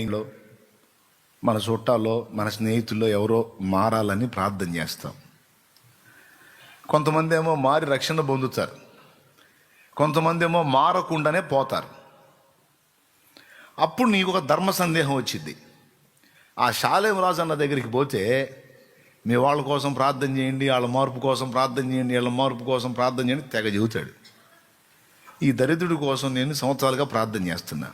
ఇంట్లో మన చుట్టాల్లో మన స్నేహితుల్లో ఎవరో మారాలని ప్రార్థన చేస్తాం. కొంతమంది ఏమో మారి రక్షణ పొందుతారు, కొంతమంది ఏమో మారకుండానే పోతారు. అప్పుడు నీకు ఒక ధర్మ సందేహం వచ్చింది. ఆ షాలేం రాజు అన్న దగ్గరికి పోతే మీ వాళ్ళ కోసం ప్రార్థన చేయండి, వాళ్ళ మార్పు కోసం ప్రార్థన చేయండి, వీళ్ళ మార్పు కోసం ప్రార్థన చేయండి తెగ చెబుతాడు. ఈ దరిద్రుడి కోసం నేను సంవత్సరాలుగా ప్రార్థన చేస్తున్నా.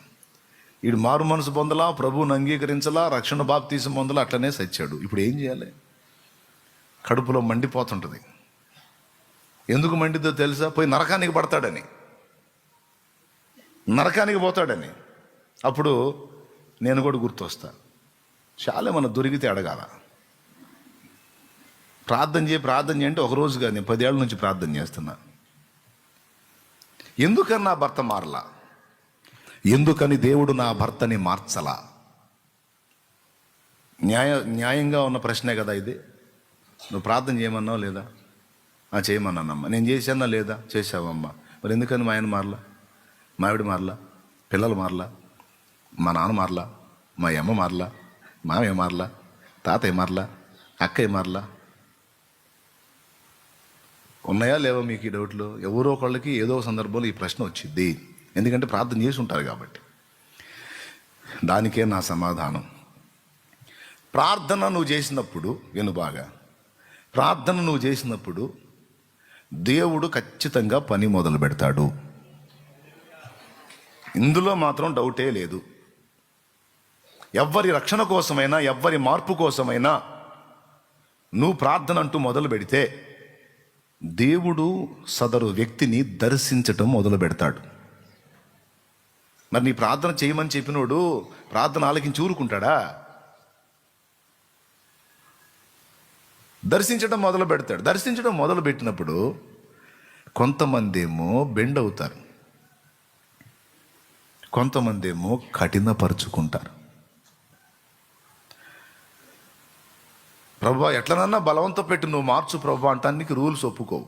వీడు మారు మనసు పొందలా, ప్రభువుని అంగీకరించలా, రక్షణ బాప్తీసం పొందలా, అట్లనే సచ్చాడు. ఇప్పుడు ఏం చేయాలి? కడుపులో మండిపోతుంటుంది. ఎందుకు మండిద్దో తెలుసా? పోయి నరకానికి పడతాడని, నరకానికి పోతాడని. అప్పుడు నేను కూడా గుర్తొస్తా. చాలా మన దొరికితే అడగాల. ప్రార్థన చేయంటే ఒక రోజు కాదు, నేను 10 ఏళ్ళ నుంచి ప్రార్థన చేస్తున్నా. ఎందుకని నా భర్త మారలా? ఎందుకని దేవుడు నా భర్తని మార్చలా? న్యాయంగా ఉన్న ప్రశ్నే కదా ఇది. నువ్వు ప్రార్థన చేయమన్నావు లేదా? చేయమన్నానమ్మా. నేను చేశానా లేదా? చేసావమ్మా. మరి ఎందుకని మా ఆయన మారలా, మా ఆవిడ మారలా, పిల్లలు మారలా, మా నాన్న మారలా, మా అమ్మ మారలా, మామయ్య మారలా, తాతయ్య మారలా, అక్కయ్య మారలా? ఉన్నాయా లేవా మీకు ఈ డౌట్లు? ఎవరో ఒకళ్ళకి ఏదో సందర్భంలో ఈ ప్రశ్న వచ్చింది. ఎందుకంటే ప్రార్థన చేసి ఉంటారు కాబట్టి. దానికే నా సమాధానం. ప్రార్థన నువ్వు చేసినప్పుడు, విను బాగా, ప్రార్థన నువ్వు చేసినప్పుడు దేవుడు ఖచ్చితంగా పని మొదలు పెడతాడు. ఇందులో మాత్రం డౌటే లేదు. ఎవ్వరి రక్షణ కోసమైనా, ఎవ్వరి మార్పు కోసమైనా నువ్వు ప్రార్థన అంటూ మొదలు పెడితే దేవుడు సదరు వ్యక్తిని దర్శించటం మొదలు పెడతాడు. మరి నీ ప్రార్థన చేయమని చెప్పినోడు ప్రార్థన ఆలకించి ఊరుకుంటాడా? దర్శించడం మొదలు పెడతాడు. దర్శించడం మొదలు పెట్టినప్పుడు కొంతమంది ఏమో బెండ్ అవుతారు, కొంతమంది ఏమో కఠినపరుచుకుంటారు. ప్రభువా ఎట్లనన్నా బలవంతం పెట్టి నువ్వు మార్చు ప్రభువా అంటానికి రూల్స్ ఒప్పుకోవు.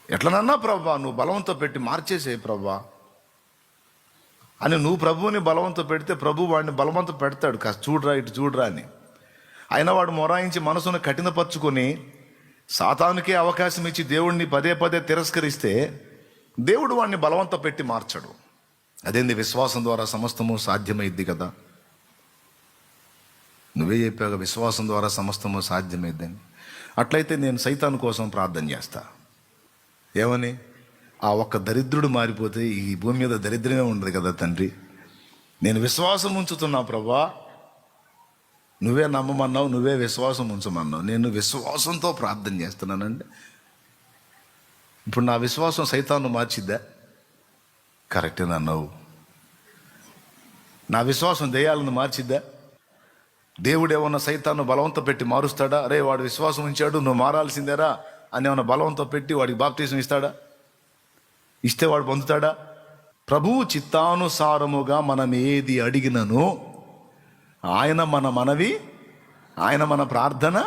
ఎట్లనన్నా ప్రభువా నువ్వు బలవంతం పెట్టి మార్చేసే ప్రభువా అని నువ్వు ప్రభువుని బలవంతం పెడితే ప్రభు వాడిని బలవంతం పెడతాడు. కాస్త చూడరా, ఇటు చూడరా అని. అయినా వాడు మొరాయించి మనసును కఠినపరుచుకొని సాతానుకే అవకాశం ఇచ్చి దేవుడిని పదే పదే తిరస్కరిస్తే దేవుడు వాడిని బలవంతం పెట్టి మార్చడు. అదేంది? విశ్వాసం ద్వారా సమస్తము సాధ్యమైద్ది కదా. నువ్వే చెప్పాక విశ్వాసం ద్వారా సమస్తము సాధ్యమైద్దని. అట్లయితే నేను సైతాను కోసం ప్రార్థన చేస్తా. ఏమని? ఆ ఒక్క దరిద్రుడు మారిపోతే ఈ భూమి మీద దరిద్రమే ఉండదు కదా తండ్రి. నేను విశ్వాసం ఉంచుతున్నా ప్రభా, నువ్వే నమ్మమన్నావు, నువ్వే విశ్వాసం ఉంచమన్నావు, నేను విశ్వాసంతో ప్రార్థన చేస్తున్నానండి. ఇప్పుడు నా విశ్వాసం సైతాను మార్చిద్దా? కరెక్టే అన్నావు. నా విశ్వాసం దెయ్యాలను మార్చిద్దా? దేవుడు ఏమన్నా సైతాను బలవంతం పెట్టి మారుస్తాడా? అరే వాడు విశ్వాసం ఉంచాడు, నువ్వు మారాల్సిందేరా అని ఏమన్నా బలవంతం పెట్టి వాడికి బాప్తీసం ఇస్తాడా? ఇస్తే వాడు పొందుతాడా? ప్రభువు చిత్తానుసారముగా మనం ఏది అడిగినను ఆయన మన ప్రార్థన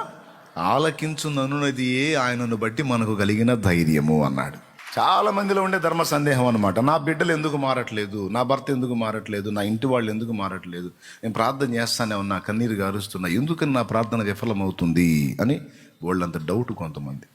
ఆలకించుననున్నది ఆయనను బట్టి మనకు కలిగిన ధైర్యము అన్నాడు. చాలా మందిలో ఉండే ధర్మ సందేహం అనమాట. నా బిడ్డలు ఎందుకు మారట్లేదు, నా భర్త ఎందుకు మారట్లేదు, నా ఇంటి వాళ్ళు ఎందుకు మారట్లేదు, నేను ప్రార్థన చేస్తానే ఉన్నా, కన్నీరు గారుస్తున్నా, ఎందుకని నా ప్రార్థన విఫలమవుతుంది అని వాళ్ళంత డౌట్ కొంతమంది.